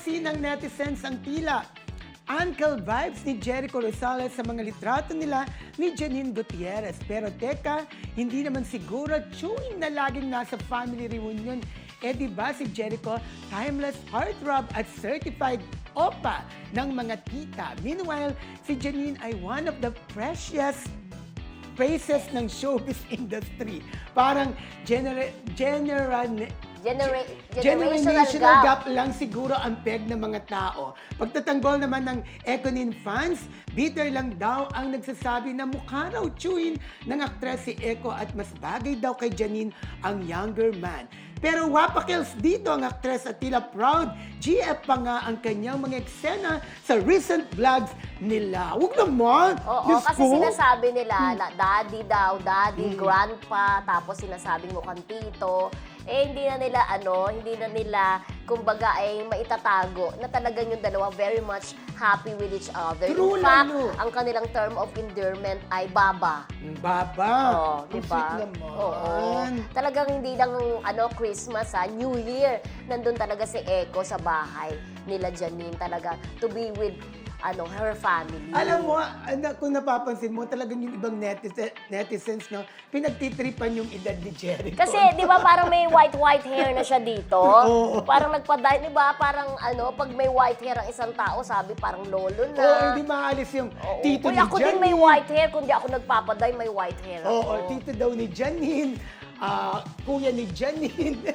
Napansin ng netizens ang tila uncle vibes ni Jericho Rosales sa mga litrato nila ni Janine Gutierrez. Pero teka, hindi naman siguro chewing na laging nasa family reunion. Eh di ba si Jericho, timeless heartthrob at certified opa ng mga tita. Meanwhile, si Janine ay one of the precious faces ng showbiz industry. Parang generational gap lang siguro ang peg ng mga tao. Pagtatanggol naman ng Ekonin fans, bitter lang daw ang nagsasabi na mukha raw chewin ng aktres si Eko at mas bagay daw kay Janine ang younger man. Pero wapakils dito ang aktres at tila proud, GF pa nga ang kanyang mga eksena sa recent vlogs nila. Huwag naman! Oo, kasi sinasabi nila na daddy daw, daddy, grandpa, tapos sinasabing mukhang tito. Eh, hindi na nila, kumbaga, ay maitatago na talagang yung dalawa very much happy with each other. True In fact, lalo. ang kanilang term of endearment ay baba. Baba! Oo, Ang diba? sweet naman. Oo. Talagang hindi lang Christmas, New Year. Nandun talaga si Eko sa bahay nila Janine talaga to be with her family. Alam mo, kung napapansin mo, talagang yung ibang netizens, no, pinagtitripan yung edad ni Jericho. Kasi, di ba, parang may white hair na siya dito. Oo. Parang nagpa-dye, di ba, parang pag may white hair ang isang tao, sabi parang lolo na. Oo, hindi maalis yung tito Uy, ni ako Janine. din may white hair, kundi ako nagpapaday, may white hair ako. Oo, tito daw ni Janine, kuya ni Janine.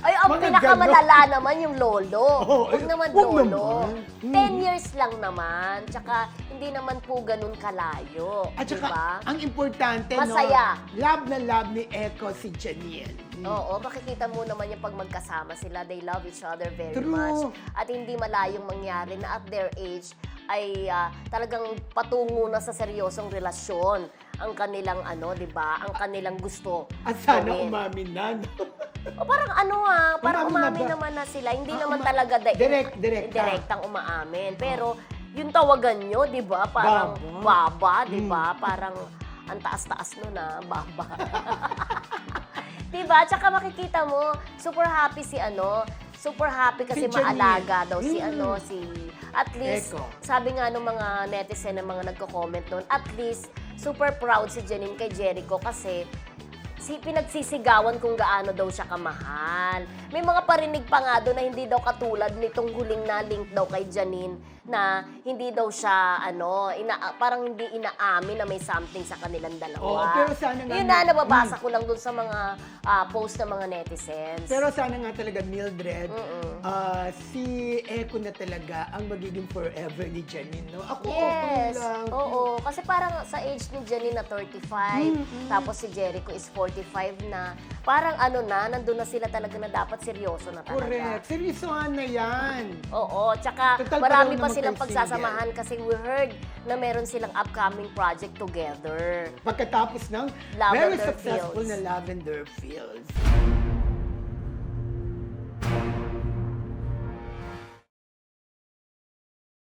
Ay, ang Mga pinakamalala naman yung lolo. Oo, Huwag naman huwag lolo. naman. 10 years lang naman. Tsaka, hindi naman po ganun kalayo. At saka, diba? ang importante, Masaya. no, love na love ni Eko si Janine. Oo, makikita mo naman yung pag magkasama sila, they love each other very True. much. At hindi malayong mangyari na at their age ay talagang patungo na sa seryosong relasyon ang kanilang di ba? Ang kanilang gusto. At sana gawin. umamin na, no? O parang parang Umamin na umamin ba? naman na sila. Hindi naman Uma- talaga direktang umaamin. Pero yung tawagan nyo, di ba? Parang baba, di ba? Parang ang taas-taas nun baba. Diba? Tsaka makikita mo, super happy super happy kasi Si Janine. maalaga daw si at least, Eko. sabi nga ng mga netizen, ng mga nagko-comment noon, at least, super proud si Janine kay Jericho kasi pinagsisigawan kung gaano daw siya kamahal. May mga parinig pa nga doon na hindi daw katulad nitong huling na link daw kay Janine na hindi daw siya, parang hindi inaamin na may something sa kanilang dalawa. Oo, pero sana nga... Yun na, nababasa ko lang doon sa mga post ng mga netizens. Pero sana nga talaga, Mildred, si Eko na talaga ang magiging forever ni Janine, no? Ako, okay Yes. lang. Oo. Kasi parang sa age ni Janine na 35, tapos si Jericho is 45 na. Parang nandun na sila talaga na dapat seryoso na talaga. Correct. Seryosohan na yan. Oo. Tsaka Total, marami pareho pa naman silang kayo pagsasamahan kasi we heard na meron silang upcoming project together. Pagkatapos ng very Lavender successful Fields. na Lavender Fields.